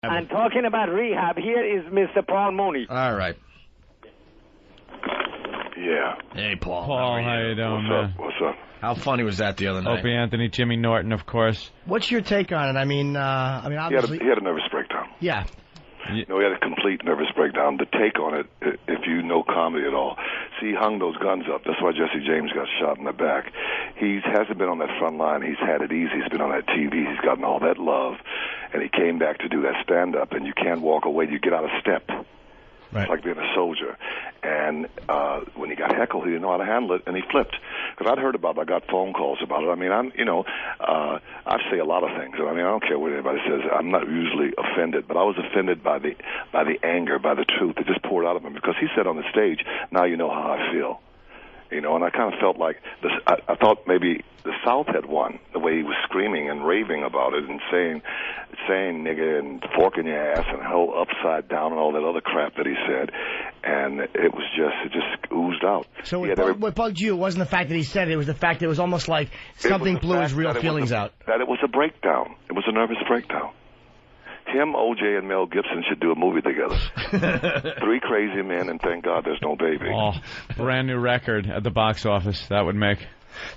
And talking about rehab, here is Mr. Paul Mooney. All right. Yeah. Hey, Paul. Paul, how you doing, man? What's up? How funny was that the other night? Opie Anthony, Jimmy Norton, of course. What's your take on it? I mean, obviously. He had a nervous breakdown. Yeah. No, he had a complete nervous breakdown. The take on it, if you know comedy at all, see, he hung those guns up. That's why Jesse James got shot in the back. He hasn't been on that front line. He's had it easy. He's been on that TV. He's gotten all that love. And he came back to do that stand-up, and you can't walk away. You get out of step. Right. It's like being a soldier. And when he got heckled, he didn't know how to handle it, and he flipped. Because I'd heard about it. I got phone calls about it. I mean, I say a lot of things. I mean, I don't care what anybody says. I'm not usually offended, but I was offended by the anger, by the truth. It just poured out of him because he said on the stage, "Now you know how I feel." You know, and I kind of felt like I thought maybe the South had won, the way he was screaming and raving about it and saying nigger and fork in your ass and hell upside down and all that other crap that he said. And it just oozed out. So what bugged you wasn't the fact that he said it was the fact that it was almost like something blew his real feelings out. That it was a breakdown. It was a nervous breakdown. Him, O.J., and Mel Gibson should do a movie together. Three crazy men, and thank God there's no baby. Oh, brand new record at the box office. That would make.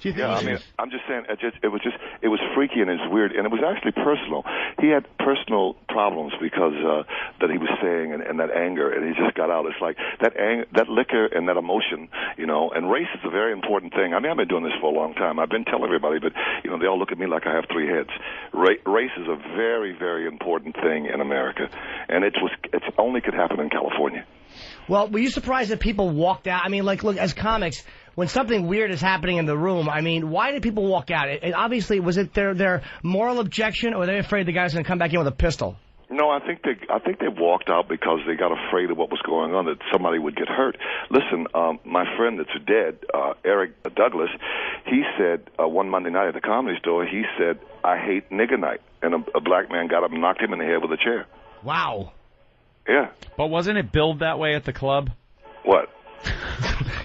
Do you think I mean, I'm just saying, it was freaky and it's weird, and it was actually personal. He had personal problems because that he was saying and that anger, and he just got out. It's like that anger, that liquor, and that emotion, you know. And race is a very important thing. I mean, I've been doing this for a long time. I've been telling everybody, but you know, they all look at me like I have three heads. Race is a very, very important thing in America, and it only could happen in California. Well, were you surprised that people walked out? I mean, like, look, as comics, when something weird is happening in the room, I mean, why did people walk out? Obviously, was it their moral objection, or were they afraid the guy's going to come back in with a pistol? No, I think they walked out because they got afraid of what was going on, that somebody would get hurt. Listen, my friend that's dead, Eric Douglas, he said one Monday night at the Comedy Store, he said, "I hate nigger night," and a black man got up and knocked him in the head with a chair. Wow. Yeah. But wasn't it billed that way at the club? What?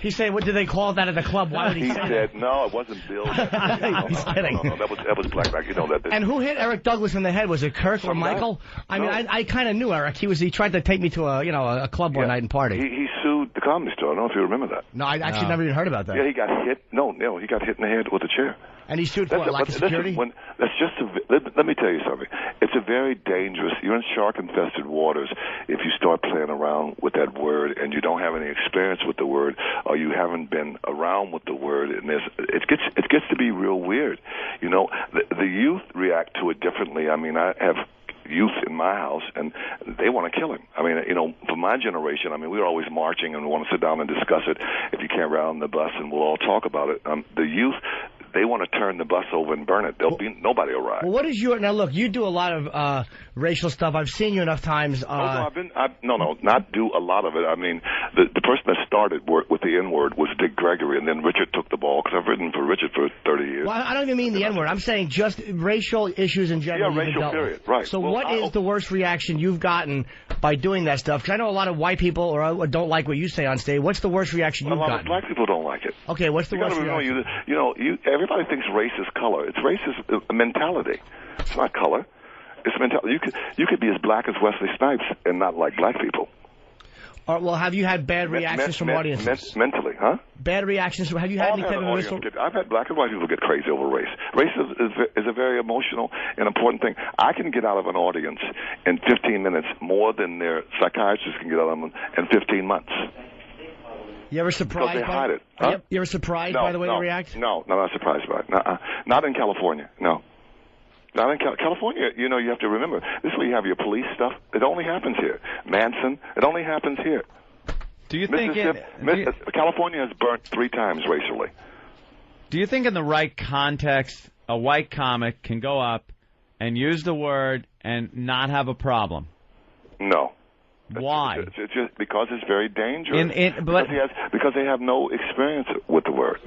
He said, "What did they call that at the club?" Why would he say that? He said, "No, it wasn't Bill." He's kidding. No, that was Black Mac. You know that. And who hit Eric Douglas in the head? Was it Kirk or Michael? I mean, I kind of knew Eric. He tried to take me to a club one night and party. He sued the Comedy Store. I don't know if you remember that. No, I actually never even heard about that. Yeah, he got hit. No, he got hit in the head with a chair. And he sued for lack of security? Let me tell you something. It's a very dangerous, you're in shark-infested waters if you start playing around with that word and you don't have any experience with the word or you haven't been around with the word. And it gets to be real weird. You know, the youth react to it differently. I mean, I have youth in my house, and they want to kill him. I mean, you know, for my generation, I mean, we were always marching and we want to sit down and discuss it. If you can't ride on the bus, and we'll all talk about it. The youth, they want to turn the bus over and burn it. Nobody will ride. Well, what is your... Now, look, you do a lot of racial stuff. I've seen you enough times. Not do a lot of it. I mean, the person that started with the N-word was Dick Gregory, and then Richard took the ball, because I've written for Richard for 30 years. Well, I don't even mean the N-word. I'm saying just racial issues in general. Yeah, racial, period. Right. So what is the worst reaction you've gotten by doing that stuff? Because I know a lot of white people or don't like what you say on stage. What's the worst reaction you've gotten? A lot of black people don't like it. Okay, what's the worst reaction? Everybody thinks race is color. It's race is mentality. It's not color. It's mentality. You could be as black as Wesley Snipes and not like black people. Well, have you had bad reactions from audiences? Mentally, huh? Bad reactions. Have you had any type of I've had black and white people get crazy over race. Race is a very emotional and important thing. I can get out of an audience in 15 minutes more than their psychiatrist can get out of them in 15 months. You ever surprised? Because they hide it. Huh? You ever surprised by the way they react? No, not surprised by it. Not in California. No. Not in California, you know, you have to remember, this is where you have your police stuff. It only happens here. Manson, it only happens here. Do you think California has burnt 3 times racially. Do you think in the right context, a white comic can go up and use the word and not have a problem? No. Why? It's just because it's very dangerous. But because they have no experience with the word.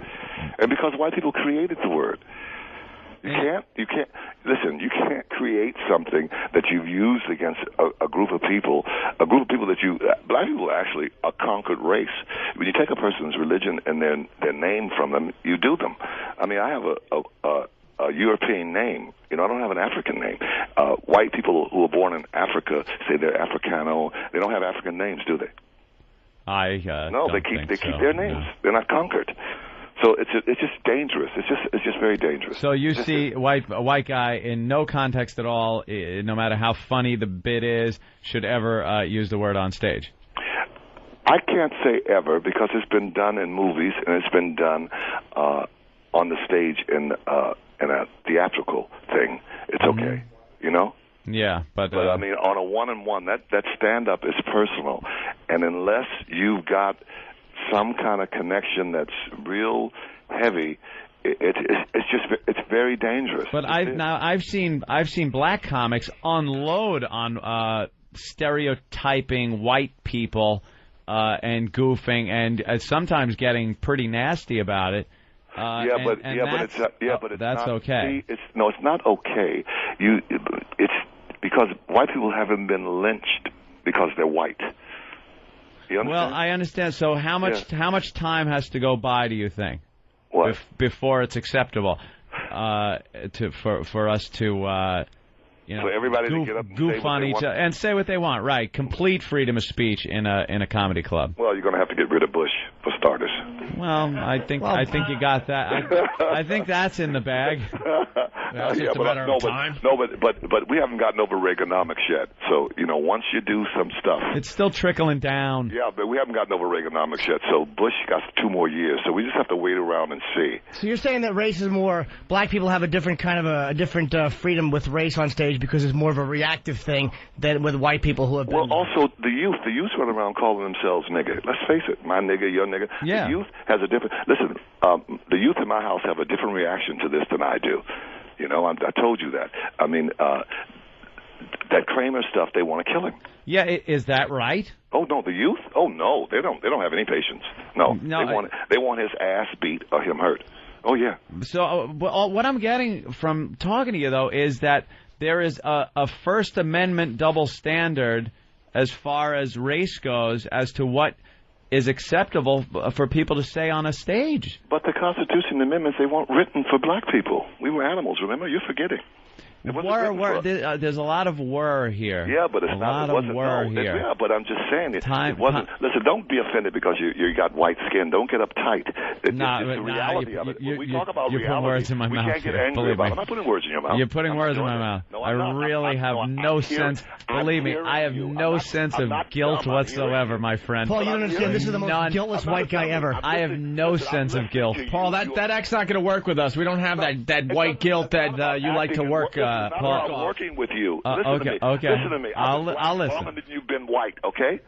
And because white people created the word. You can't create something that you've used against a group of people that black people are actually a conquered race. When you take a person's religion and their name from them, you do them. I mean, I have a European name. You know, I don't have an African name. White people who are born in Africa say they're Africano. They don't have African names, do they? No, they keep their names. No. They're not conquered. So it's just dangerous. It's just very dangerous. So you see a white guy in no context at all, no matter how funny the bit is, should ever use the word on stage. I can't say ever because it's been done in movies and it's been done on the stage in a theatrical thing. It's okay, you know. Yeah, but I mean, on a one-on-one, that stand-up is personal, and unless you've got some kind of connection that's real heavy, it's very dangerous. But I've seen black comics unload on stereotyping white people and goofing and sometimes getting pretty nasty about it. But it's that's not okay. It's not okay. It's because white people haven't been lynched because they're white. You understand? Well, I understand. So how much time has to go by, do you think? What? Before it's acceptable for us to for everybody to get up and goof say on each other and say what they want, right? Complete freedom of speech in a comedy club. Well, you're going to have to get rid of Bush for starters. Well, I think you got that. I think that's in the bag. That's just a matter of time. But we haven't gotten over Reaganomics yet. So once you do some stuff, it's still trickling down. Yeah, but we haven't gotten over Reaganomics yet. So Bush got 2 more years. So we just have to wait around and see. So you're saying that race is more black people have a different kind of a different freedom with race on stage because it's more of a reactive thing than with white people who have been. Well, also the youth run around calling themselves nigger. Let's face it, my nigger, your nigger. Yeah. The youth has a different. Listen, the youth in my house have a different reaction to this than I do. I told you that. I mean, that Kramer stuff, they want to kill him. Yeah, is that right? Oh no, the youth? Oh no, they don't have any patience. No, they want his ass beat or him hurt. Oh yeah. So what I'm getting from talking to you though is that there is a First Amendment double standard as far as race goes as to what is acceptable for people to say on a stage. But the Constitution amendments, they weren't written for black people. We were animals, remember? You're forgetting. There's a lot of were here. Yeah, but here. Yeah, but I'm just saying it wasn't. Listen, don't be offended because you got white skin. Don't get uptight. It's the reality of it. When we talk about reality, putting words in my mouth. Can't get angry about it. I'm not putting words in your mouth. You're putting words in my mouth. No, I really have no sense. Believe me, I have no sense of guilt whatsoever, my friend. Paul, you don't understand. This is the most guiltless white guy ever. I have no sense of guilt. Paul, that act's not going to work with us. We don't have that white guilt that you like to work. Paul, I'm working with you. Listen to me. Okay. Listen to me. I'll listen. Longer than you've been white, okay?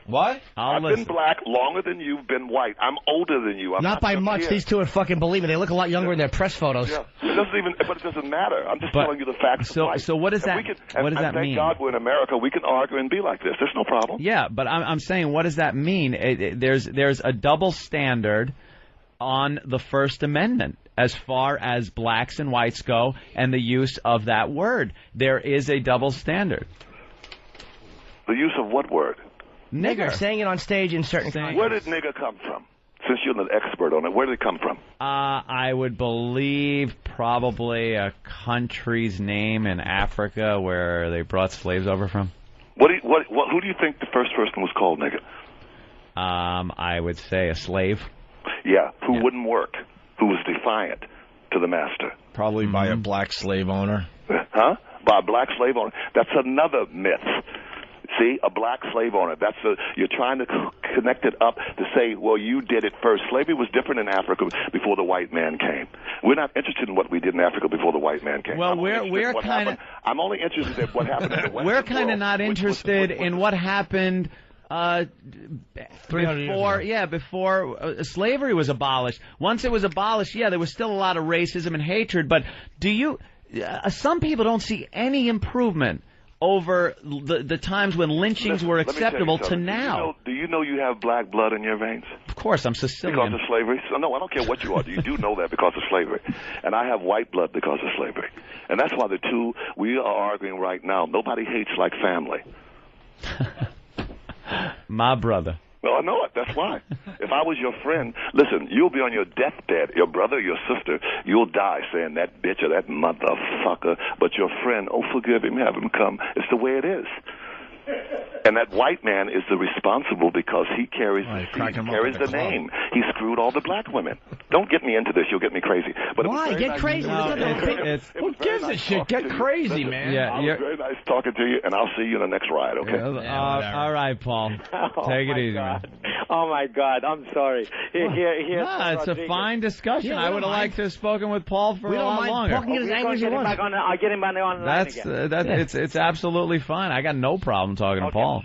What? I've been black longer than you've been white. I'm older than you. I'm not by much. Here. These two are fucking believe me. They look a lot younger in their press photos. Yeah. But it doesn't matter. I'm just telling you the facts of life. So what does that? What does that mean? Thank God we're in America. We can argue and be like this. There's no problem. Yeah, but I'm saying, what does that mean? There's a double standard on the First Amendment as far as blacks and whites go and the use of that word. There is a double standard. The use of what word? Nigger. Saying it on stage in certain contexts. Where did nigger come from? Since you're an expert on it, where did it come from? I would believe probably a country's name in Africa where they brought slaves over from. Who do you think the first person was called nigger? I would say a slave. Yeah, who wouldn't work, who was defiant to the master. Probably by a black slave owner. Huh? By a black slave owner. That's another myth. See, a black slave owner. You're trying to connect it up to say, well, you did it first. Slavery was different in Africa before the white man came. We're not interested in what we did in Africa before the white man came. Well, we're kind of. I'm only interested in what happened in the Western We're kind of not interested in what happened. 300 years ago. Before slavery was abolished. Once it was abolished, there was still a lot of racism and hatred. But some people don't see any improvement over the times when lynchings were acceptable to now. Do you know you have black blood in your veins? Of course, I'm Sicilian. Because of slavery? So, no, I don't care what you are. You do know that because of slavery. And I have white blood because of slavery. And that's why we are arguing right now. Nobody hates like family. My brother. Well, I know it. That's why. If I was your friend, listen, you'll be on your deathbed, your brother, your sister, you'll die saying that bitch or that motherfucker, but your friend, oh, forgive him, have him come. It's the way it is. And that white man is the responsible because he carries the name. He screwed all the black women. Don't get me into this. You'll get me crazy. But why? Get crazy. Who gives a shit? Get crazy, man. Yeah, it was very nice talking to you, and I'll see you in the next ride, okay? All right, Paul. Take it easy, man. Oh, my God. I'm sorry. It's a fine discussion. I would have liked to have spoken with Paul for a lot longer. Paul can get as angry as he wants. I'll get him back on the line again. It's absolutely fine. I got no problem talking to Paul.